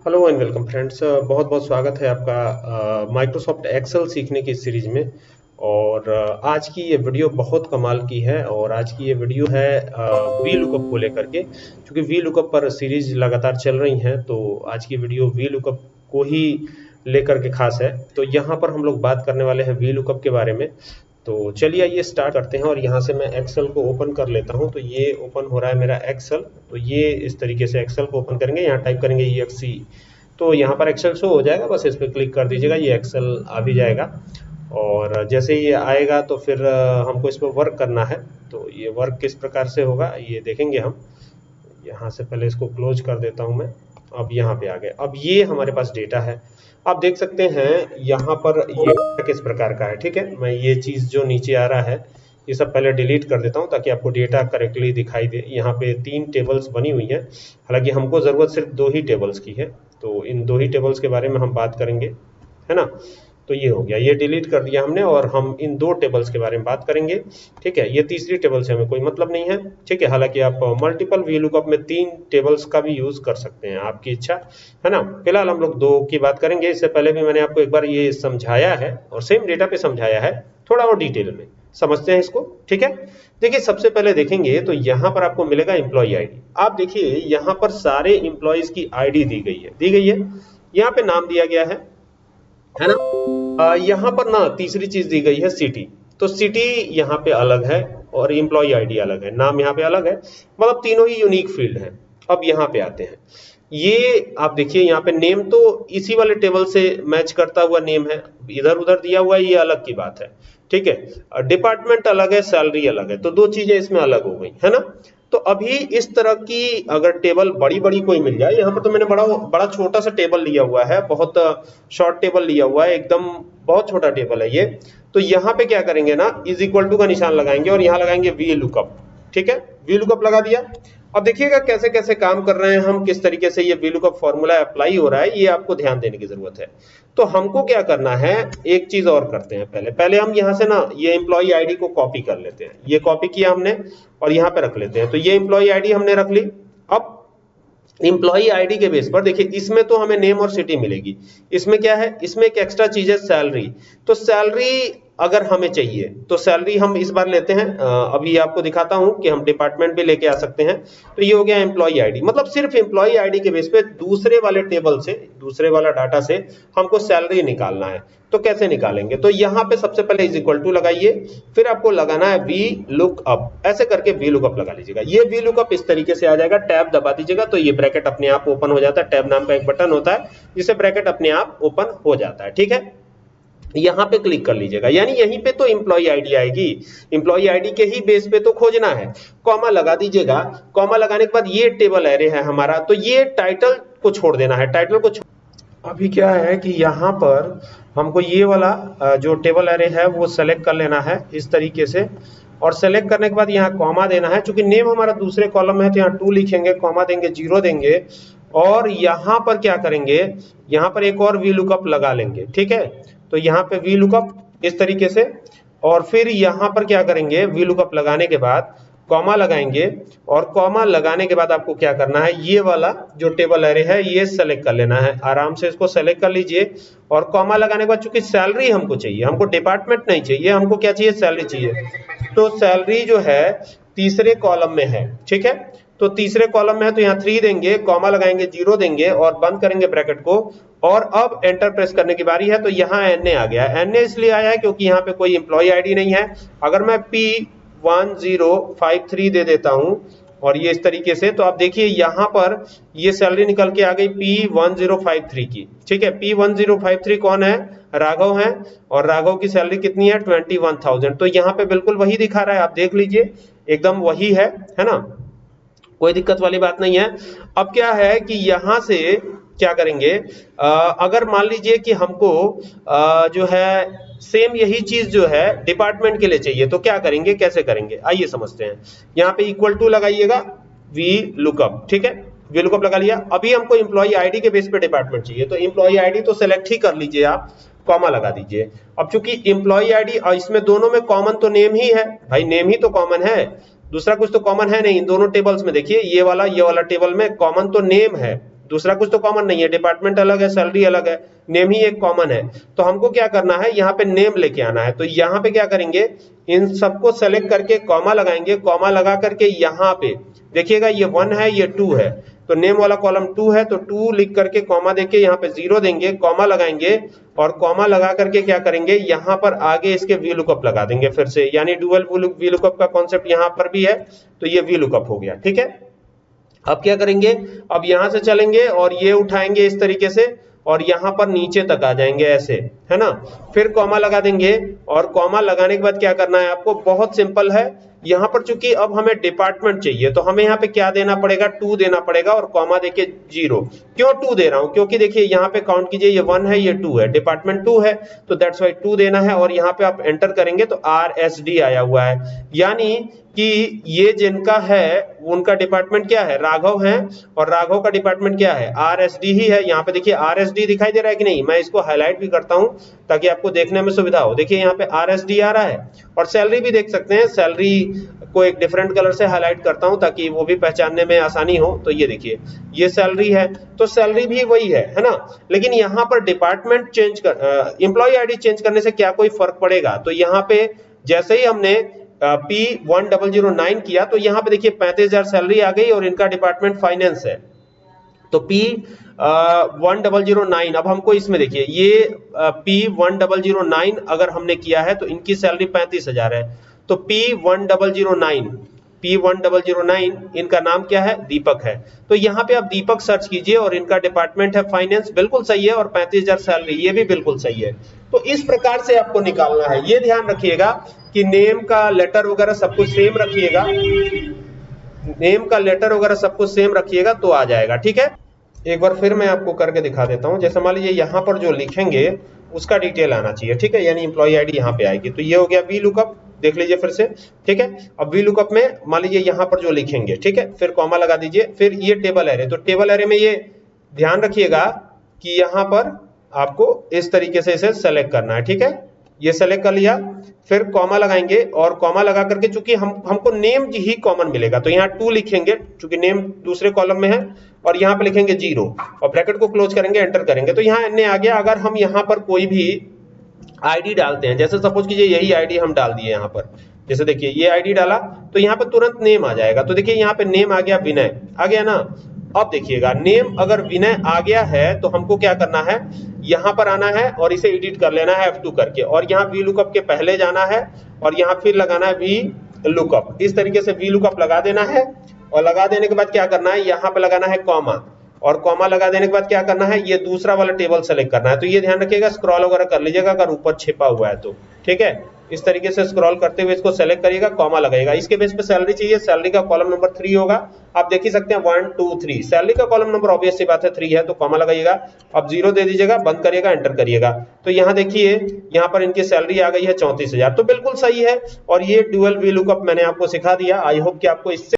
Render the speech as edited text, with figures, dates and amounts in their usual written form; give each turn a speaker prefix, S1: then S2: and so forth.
S1: Hello and welcome friends. बहुत बहुत स्वागत है आपका माइक्रोसॉफ्ट एक्सेल सीखने की इस सीरीज में। और आज की ये वीडियो बहुत कमाल की है और आज की ये वीडियो है वी लुकअप को लेकर के, क्योंकि वी लुकअप पर सीरीज लगातार चल रही हैं। तो आज की वीडियो वी लुकअप को ही लेकर के खास है। तो यहाँ पर हम लोग बात करने वाले हैं वी लुकअप के बारे में। तो चलिए आइए स्टार्ट करते हैं। और यहाँ से मैं एक्सेल को ओपन कर लेता हूँ। तो ये ओपन हो रहा है मेरा एक्सेल। तो ये इस तरीके से एक्सेल को ओपन करेंगे, यहाँ टाइप करेंगे EXE। तो यहाँ पर एक्सेल शो हो जाएगा, बस इस पर क्लिक कर दीजिएगा, ये एक्सेल आ भी जाएगा। और जैसे ही ये आएगा तो फिर हमको इस पर वर्क करना है। तो ये वर्क किस प्रकार से होगा ये देखेंगे हम। यहाँ से पहले इसको क्लोज कर देता हूँ मैं। अब यहाँ पे आ गए। अब ये हमारे पास डेटा है। आप देख सकते हैं यहाँ पर ये किस प्रकार का है। ठीक है, मैं ये चीज़ जो नीचे आ रहा है ये सब पहले डिलीट कर देता हूँ ताकि आपको डेटा करेक्टली दिखाई दे। यहाँ पे 3 टेबल्स बनी हुई हैं, हालांकि हमको ज़रूरत सिर्फ 2 ही टेबल्स की है। तो इन 2 ही टेबल्स के बारे में हम बात करेंगे, है ना। तो ये हो गया, ये डिलीट कर दिया हमने और हम इन 2 टेबल्स के बारे में बात करेंगे। ठीक है, ये तीसरी टेबल से हमें कोई मतलब नहीं है। ठीक है, हालांकि आप मल्टीपल वी लुकअप में 3 टेबल्स का भी यूज कर सकते हैं, आपकी इच्छा, है ना। फिलहाल हम लोग 2 की बात करेंगे। इससे पहले भी मैंने आपको एक बार ये समझाया है और सेम डेटा पे समझाया है, थोड़ा और डिटेल में समझते हैं इसको। ठीक है, देखिए सबसे पहले देखेंगे तो यहाँ पर आपको मिलेगा एम्प्लॉय आईडी। आप देखिए यहाँ पर सारे एम्प्लॉयज की आईडी दी गई है। यहाँ पे नाम दिया गया है ना। यहाँ पर ना तीसरी चीज दी गई है सिटी। तो सिटी यहाँ पे अलग है और एम्प्लॉय आईडी अलग है, नाम यहाँ पे अलग है, मतलब तीनों ही यूनिक फील्ड हैं। अब यहाँ पे आते हैं, ये आप देखिए यहाँ पे नेम तो इसी वाले टेबल से मैच करता हुआ नेम है, इधर उधर दिया हुआ है ये अलग की बात है। ठीक है, डिपार्टमेंट अलग है, सैलरी अलग है, तो 2 चीजें इसमें अलग हो गई, है ना। तो अभी इस तरह की अगर टेबल बड़ी बड़ी कोई मिल जाए, यहाँ पर तो मैंने बड़ा बड़ा छोटा सा टेबल लिया हुआ है, बहुत शॉर्ट टेबल लिया हुआ है, एकदम बहुत छोटा टेबल है ये। तो यहाँ पे क्या करेंगे ना, इज इक्वल टू का निशान लगाएंगे और यहाँ लगाएंगे वी लुकअप। ठीक है, वी लुकअप लगा दिया। अब देखिएगा कैसे कैसे काम कर रहे हैं हम, किस तरीके से ये वी लुकअप फॉर्मूला अप्लाई हो रहा है, ये आपको ध्यान देने की जरूरत है। तो हमको क्या करना है, एक चीज और करते हैं। पहले पहले हम यहाँ से ना ये एम्प्लॉय आईडी को कॉपी कर लेते हैं। ये कॉपी किया हमने और यहाँ पे रख लेते हैं। तो ये एम्प्लॉय आईडी हमने रख ली। अब एम्प्लॉय आईडी के बेस पर देखिए, इसमें तो हमें नेम और सिटी मिलेगी। इसमें क्या है, इसमें एक एक्स्ट्रा चीज है सैलरी। तो सैलरी अगर हमें चाहिए तो सैलरी हम इस बार लेते हैं। अभी आपको दिखाता हूं कि हम डिपार्टमेंट भी लेके आ सकते हैं। तो ये हो गया एम्प्लॉय आईडी, मतलब सिर्फ एम्प्लॉय आईडी के बेस पे दूसरे वाले टेबल से, दूसरे वाला डाटा से हमको सैलरी निकालना है। तो कैसे निकालेंगे, तो यहाँ पे सबसे पहले इज इक्वल टू लगाइए, फिर आपको लगाना है वी लुकअप, ऐसे करके वी लुकअप लगा लीजिएगा। ये वी लुकअप इस तरीके से आ जाएगा, टैब दबा दीजिएगा तो ये ब्रैकेट अपने आप ओपन हो जाता है। टैब नाम का एक बटन होता है जिससे ब्रैकेट अपने आप ओपन हो जाता है। ठीक है, यहाँ पे क्लिक कर लीजिएगा, यानी यहीं पे तो एम्प्लॉय आईडी आएगी। एम्प्लॉय आईडी के ही बेस पे तो खोजना है। कॉमा लगा दीजिएगा। कॉमा लगाने के बाद ये टेबल एरे है हमारा, तो ये टाइटल को छोड़ देना है, टाइटल को अभी क्या है कि यहाँ पर हमको ये वाला जो टेबल एरे है वो सेलेक्ट कर लेना है इस तरीके से। और सेलेक्ट करने के बाद यहाँ कॉमा देना है, चूंकि नेम हमारा दूसरे कॉलम में है तो यहाँ 2 लिखेंगे, कॉमा देंगे, 0 देंगे। और यहाँ पर क्या करेंगे, यहाँ पर एक और वी लुकअप लगा लेंगे। ठीक है, तो यहाँ पे वी लुकअप इस तरीके से, और फिर यहाँ पर क्या करेंगे, वी लुकअप लगाने के बाद कॉमा लगाएंगे। और कॉमा लगाने के बाद आपको क्या करना है, ये वाला जो टेबल एरे है ये सेलेक्ट कर लेना है। आराम से इसको सेलेक्ट कर लीजिए। और कॉमा लगाने के बाद चूंकि सैलरी हमको चाहिए, हमको डिपार्टमेंट नहीं चाहिए, हमको क्या चाहिए, सैलरी चाहिए। तो सैलरी जो है तीसरे कॉलम में है। ठीक है, तो तीसरे कॉलम में है तो यहाँ 3 देंगे, कॉमा लगाएंगे, 0 देंगे और बंद करेंगे ब्रैकेट को। और अब एंटर प्रेस करने की बारी है। तो यहाँ NA आ गया। NA इसलिए आया है क्योंकि यहाँ पे कोई एम्प्लॉय आईडी नहीं है। अगर मैं P1053 दे देता हूं और ये इस तरीके से, तो आप देखिए यहाँ पर ये सैलरी निकल के आ गई P1053 की। ठीक है, P1053 कौन है, राघव है, और राघव की सैलरी कितनी है, 21,000। तो यहाँ पे बिल्कुल वही दिखा रहा है, आप देख लीजिए एकदम वही है ना, कोई दिक्कत वाली बात नहीं है। अब क्या है कि यहां से क्या करेंगे, अगर मान लीजिए कि हमको जो है सेम यही चीज जो है डिपार्टमेंट के लिए चाहिए, तो क्या करेंगे, कैसे करेंगे, आइए समझते हैं। यहाँ पे इक्वल टू लगाइएगा, वी लुकअप। ठीक है, वी लुकअप लगा लिया। अभी हमको एम्प्लॉय आईडी के बेस पे डिपार्टमेंट चाहिए, तो एम्प्लॉय आईडी तो सेलेक्ट ही कर लीजिए आप, कॉमा लगा दीजिए। अब चूंकि एम्प्लॉय आईडी और इसमें दोनों में कॉमन तो नेम ही है, भाई नेम ही तो कॉमन है, दूसरा कुछ तो कॉमन है नहीं। इन दोनों टेबल्स में देखिए, ये वाला टेबल में कॉमन तो नेम है, दूसरा कुछ तो कॉमन नहीं है, डिपार्टमेंट अलग है, सैलरी अलग है, नेम ही एक कॉमन है। तो हमको क्या करना है, यहाँ पे नेम लेके आना है। तो यहाँ पे क्या करेंगे, इन सबको सेलेक्ट करके कॉमा लगाएंगे, कॉमा लगा करके यहाँ पे देखिएगा ये 1 है, ये 2 है, तो नेम वाला कॉलम 2 है, तो 2 लिख करके कॉमा देके यहाँ पे 0 देंगे, कॉमा लगाएंगे और कॉमा लगा करके क्या करेंगे, यहाँ पर आगे इसके वी लुकअप लगा देंगे फिर से, यानी डुअल वी लुकअप का कॉन्सेप्ट यहाँ पर भी है, तो ये वी लुकअप हो गया। ठीक है, अब क्या करेंगे, अब यहां से चलेंगे और ये उठाएंगे इस तरीके से और यहां पर नीचे तक आ जाएंगे ऐसे, है ना, फिर कॉमा लगा देंगे और कॉमा लगाने के बाद क्या करना है आपको, बहुत सिंपल है। यहां पर चूंकि अब हमें डिपार्टमेंट चाहिए तो हमें यहाँ पे क्या देना पड़ेगा, 2 देना पड़ेगा और कॉमा देके 0। क्यों 2 दे रहा हूं, क्योंकि देखिए यहाँ पे काउंट कीजिए, ये 1 है, ये 2 है, डिपार्टमेंट 2 है, तो दैट्स वाई 2 देना है। और यहाँ पे आप एंटर करेंगे तो RSD आया हुआ है, यानी कि ये जिनका है उनका डिपार्टमेंट क्या है, राघव है, और राघव का डिपार्टमेंट क्या है, RSD ही है। यहाँ पे देखिए RSD दिखाई दे रहा है कि नहीं, मैं इसको हाईलाइट भी करता हूं ताकि आपको देखने में सुविधा हो। देखिए यहाँ पे RSD आ रहा है और सैलरी भी देख सकते हैं, सैलरी को एक डिफरेंट कलर से हाईलाइट करता हूं ताकि वो भी पहचानने में आसानी हो। तो ये देखिए ये सैलरी है, तो सैलरी भी वही है ना, लेकिन यहाँ पर डिपार्टमेंट चेंज कर, एम्प्लॉय आईडी चेंज करने से क्या कोई फर्क पड़ेगा, तो यहाँ पे जैसे ही हमने P1009 किया तो यहाँ पे देखिए 35,000 सैलरी आ गई और इनका डिपार्टमेंट फाइनेंस है। तो P1009, अब हमको इसमें देखिए ये P1009 अगर हमने किया है तो इनकी सैलरी 35,000 है। तो P1009 इनका नाम क्या है, दीपक है। तो यहाँ पे आप दीपक सर्च कीजिए और इनका डिपार्टमेंट है फाइनेंस, बिल्कुल सही है, और 35,000 सैलरी, ये भी बिल्कुल सही है। तो इस प्रकार से आपको निकालना है। ये ध्यान रखिएगा कि नेम का लेटर वगैरह सब कुछ सेम रखिएगा, नेम का लेटर वगैरह सब कुछ सेम रखिएगा तो आ जाएगा। ठीक है, एक बार फिर मैं आपको करके दिखा देता हूं। जैसे मान लीजिए यहाँ पर जो लिखेंगे उसका डिटेल आना चाहिए, ठीक है, यानी एम्प्लॉय आईडी यहाँ पे आएगी। तो ये हो गया वी लुकअप, देख लीजिए फिर से। ठीक है, अब वी लुकअप में मान लीजिए यहाँ पर जो लिखेंगे, ठीक है, फिर कॉमा लगा दीजिए, फिर ये टेबल एरे, तो टेबल एरे में ये ध्यान रखिएगा कि यहाँ पर आपको इस तरीके से इसे सेलेक्ट करना है। ठीक है, ये सेलेक्ट कर लिया, फिर कॉमा लगाएंगे और कॉमा लगा करके चूंकि हमको नेम ही कॉमन मिलेगा तो यहाँ 2 लिखेंगे, चूंकि नेम दूसरे कॉलम में है, और यहाँ पे लिखेंगे 0 और ब्रैकेट को क्लोज करेंगे, एंटर करेंगे तो यहाँ एन आ गया। अगर हम यहाँ पर कोई भी आईडी डालते हैं, जैसे सपोज कीजिए यही आईडी हम डाल दिए यहाँ पर, जैसे देखिए ये आईडी डाला तो यहाँ पे तुरंत नेम आ जाएगा। तो देखिए यहाँ पे नेम आ गया, विनय आ गया ना। अब देखिएगा नेम अगर विनय आ गया है तो हमको क्या करना है, यहाँ पर आना है और इसे एडिट कर लेना है F2 करके, और यहाँ वी लुकअप के पहले जाना है और यहाँ फिर लगाना है वी लुकअप। इस तरीके से वी लुकअप लगा देना है और लगा देने के बाद क्या करना है, यहाँ पे लगाना है कॉमा, और कॉमा लगा देने के बाद क्या करना है, ये दूसरा वाला टेबल सेलेक्ट करना है। तो ये ध्यान रखिएगा, स्क्रॉल वगैरह कर लीजिएगा अगर ऊपर छिपा हुआ है तो। ठीक है, इस तरीके से स्क्रॉल करते हुए इसको सेलेक्ट करिएगा, कॉमा लगाइएगा। इसके बेस पे सैलरी चाहिए, सैलरी का कॉलम नंबर 3 होगा, आप देख ही सकते हैं 1 2 3, सैलरी का कॉलम नंबर ऑब्वियस सी बात है 3 है, तो कॉमा लगाइएगा। अब 0 दे दीजिएगा, बंद करिएगा, एंटर करिएगा। तो यहाँ देखिए यहाँ पर इनकी सैलरी आ गई है 34,000, तो बिल्कुल सही है। और ये डुअल वी लुकअप मैंने आपको सिखा दिया। आई होप कि आपको इससे